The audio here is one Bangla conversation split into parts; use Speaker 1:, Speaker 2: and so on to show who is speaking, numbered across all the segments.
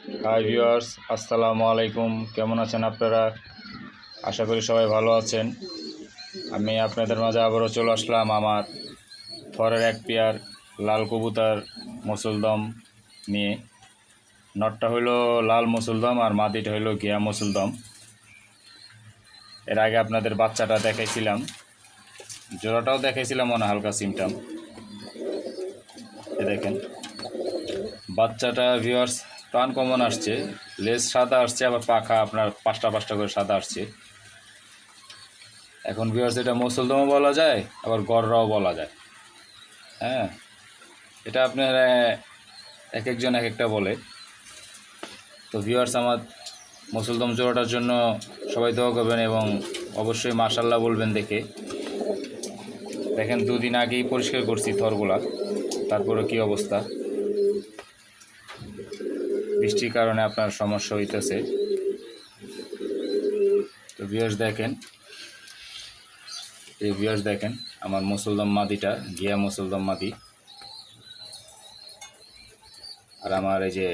Speaker 1: হাই ভিউয়ার্স, আসসালামু আলাইকুম। কেমন আছেন আপনারা? আশা করি সবাই ভালো আছেন। আমি আপনাদের মাঝে আবারও চলে আসলাম আমার থরের এক পেয়ার লাল কবুতর মুসলদম নিয়ে। নটটা হইলো লাল মুসলদম আর মাদিটা হইলো গিয়া মুসলদম। এর আগে আপনাদের বাচ্চাটা দেখাইছিলাম, জোড়াটাও দেখাইছিলাম মনে হালকা সিমটাম। এ দেখেন বাচ্চাটা ভিউয়ার্স প্রাণ কমন আসছে, লেজ সাদা আসছে, আবার পাখা আপনার পাঁচটা পাঁচটা করে সাদা আসছে। এখন ভিউয়ার্স এটা মুসলদমও বলা যায়, আবার গররাও বলা যায়। হ্যাঁ, এটা আপনার এক একজন এক একটা বলে। তো ভিউয়ার্স আমার মুসলদম জোড়াটার জন্য সবাই দোয়া করবেন এবং অবশ্যই মাশাল্লাহ বলবেন। দেখেন 2 দিন আগেই পরিষ্কার করছি থরগুলা, তারপরে কি অবস্থা। বৃষ্টির কারণে আপনার সমস্যা হইতেছে। তো ভিউয়ার্স দেখেন, এই ভিউয়ার্স দেখেন আমার মুসলদম মাদিটা, গিয়া মুসলদম মাদি, আর আমার এই যে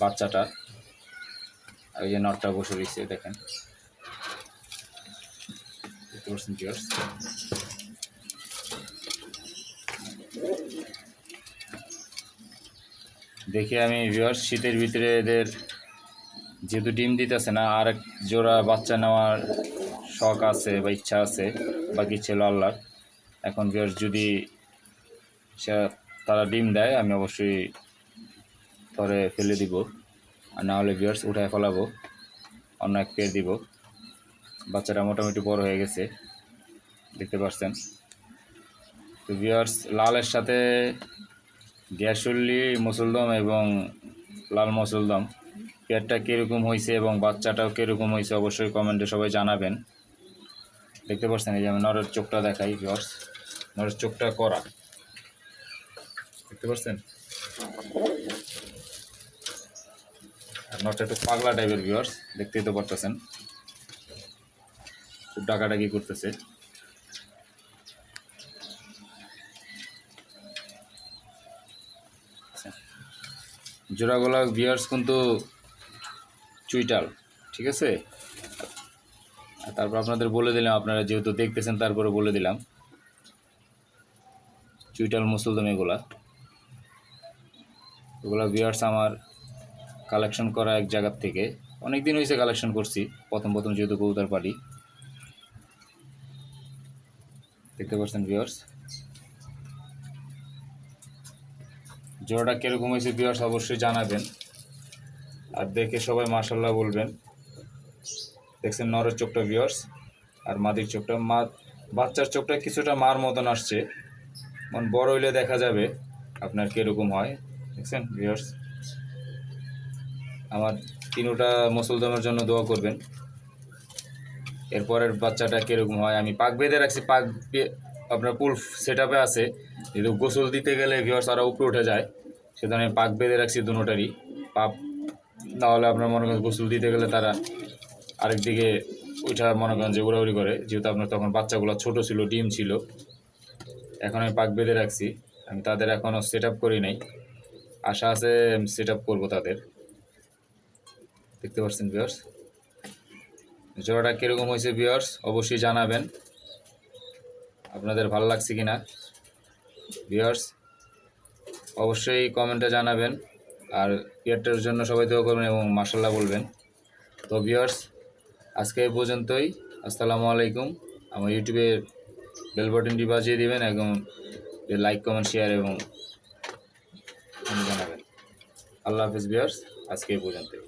Speaker 1: বাচ্চাটা, আর এই যে নটটা বসে রয়েছে দেখেন। ভিউয়ার্স দেখে আমি ভিউয়ার্স শীতের ভিতরে এদের যেহেতু ডিম দিতেছে না, আর এক জোড়া বাচ্চা নেওয়ার শখ আছে বা ইচ্ছা আছে, বাকি ছিল আল্লাহর। এখন ভিউয়ার্স যদি সে তারা ডিম দেয় আমি অবশ্যই ধরে ফেলে দিব, আর না হলে ভিউয়ার্স উঠায় ফেলাবো, অন্য এক পেয়ার দিব। বাচ্চাটা মোটামুটি বড় হয়ে গেছে, দেখতে পাচ্ছেন। তো ভিউয়ার্স লালের সাথে গ্যাসুল্লি মুসলদম এবং লাল মুসলদম পেয়ারটা কীরকম হয়েছে এবং বাচ্চাটাও কীরকম হয়েছে অবশ্যই কমেন্টে সবাই জানাবেন। দেখতে পাচ্ছেন এই যে আমি নরের চোখটা দেখাই ভিউয়ার্স, নরের চোখটা করা, দেখতে পাচ্ছেন। আর নরটা একটু পাগলা টাইপের ভিউয়ার্স, দেখতেই তো পারতেছেন, খুব ডাকাডাকি করতেছে। জোড়াগুলা ভিউয়ার্স কিন্তু চুইটাল, ঠিক আছে। তারপর আপনাদের বলে দিলাম, আপনারা যেহেতু দেখতেছেন তারপরে বলে দিলাম, চুইটাল মুসলদম এগুলা ভিউয়ার্স আমার কালেকশন করা এক জায়গার থেকে। অনেক দিন হয়েছে কালেকশন করছি, প্রথম যেহেতু কবুতর পালি। দেখতে পাচ্ছেন ভিউয়ার্স জোড়াটা কীরকম হয়েছে ভিউয়ার্স অবশ্যই জানাবেন, আর দেখে সবাই মাশাল্লাহ বলবেন। দেখছেন নরের চোখটা ভিউয়ার্স, আর মাদির চোখটা, বাচ্চার চোখটা কিছুটা মার মতন আসছে, মানে বড় হইলে দেখা যাবে আপনার কীরকম হয়। দেখছেন ভিউয়ার্স আমার তিনোটা মুসলদমের জন্য দোয়া করবেন। এরপরের বাচ্চাটা কীরকম হয় আমি পাক বেঁধে রাখছি, পাক আপনার পুল সেট আপে আছে, যেহেতু গোসল দিতে গেলে ভিউয়ার্স আরও উপরে উঠে যায়, সেজন্য আমি পাক বেঁধে রাখছি দুটোটারই পাপ। নাহলে আপনার মনে করেন গোসল দিতে গেলে তারা আরেকদিকে ওইটা মনে করেন যে উড়াউড়ি করে, যেহেতু আপনার তখন বাচ্চাগুলো ছোটো ছিল, ডিম ছিল। এখন আমি পাক বেঁধে রাখছি, আমি তাদের এখনও সেট আপ করি নাই, আশা আছে সেট আপ করবো তাদের। দেখতে পাচ্ছেন ভিউয়ার্স জোড়াটা কীরকম হয়েছে ভিউয়ার্স অবশ্যই জানাবেন, আপনাদের ভালো লাগছে কিনা ভিউয়ার্স অবশ্যই কমেন্টে জানাবেন। আর পেয়ারটার জন্য সবাই দোয়া করবেন এবং মাশাল্লাহ বলবেন। তো ভিউয়ার্স আজকে এই পর্যন্তই। আসসালামু আলাইকুম। আমার ইউটিউবের বেল বাটনটি বাজিয়ে দিবেন এবং লাইক কমেন্ট শেয়ার এবং জানাবেন। আল্লাহ হাফিজ ভিউয়ার্স, আজকে এই পর্যন্তই।